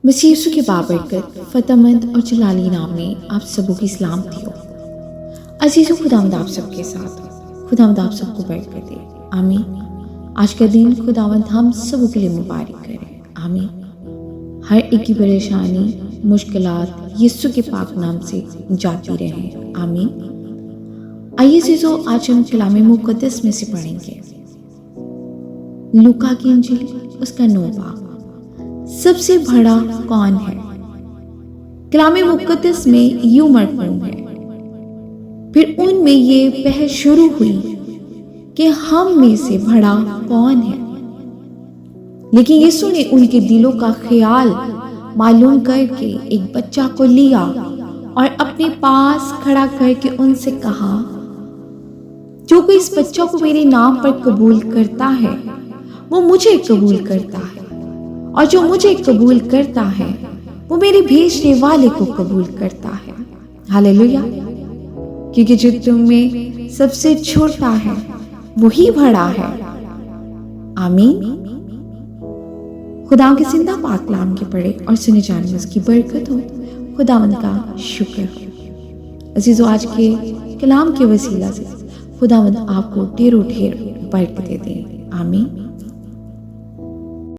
मसीह यीशु के बाबरकत फ़तमंद और जलाली नाम में आप सबों की सलामती हो। अजीज़ों, खुदावंद आप सबके साथ हो। खुदावंद आप सबको बरकत दे। आमीन। आज का दिन खुदावंद हम सबों के लिए मुबारक करे। आमीन। हर एक की परेशानी मुश्किलात यीशु के पाक नाम से जाती रहे। आमीन। आइए अजीज़ों, आज हम कलाम मुक़द्दस में से पढ़ेंगे लूका की इंजील उसका 9 बाब। सबसे बड़ा कौन है? कलाम मुक़द्दस में यूं मरकूम है, फिर उनमें ये बहस शुरू हुई कि हम में से बड़ा कौन है। लेकिन यीशु ने उनके दिलों का ख्याल मालूम करके एक बच्चा को लिया और अपने पास खड़ा करके उनसे कहा, जो कोई इस बच्चा को मेरे नाम पर कबूल करता है वो मुझे कबूल करता है, और जो मुझे कबूल करता है वो मेरे भेजने वाले को कबूल करता है। हालेलुया। क्योंकि जो तुम में सबसे छोटा है वही बड़ा है। आमीन। खुदा के जिंदा पाक कलाम के पढ़े और सुने जाने में उसकी बरकत हो। खुदावंद का शुक्र हो। अजीजों, आज के कलाम के वसीला से खुदावंद आपको ढेरों ढेर बरकत दे। आमीन।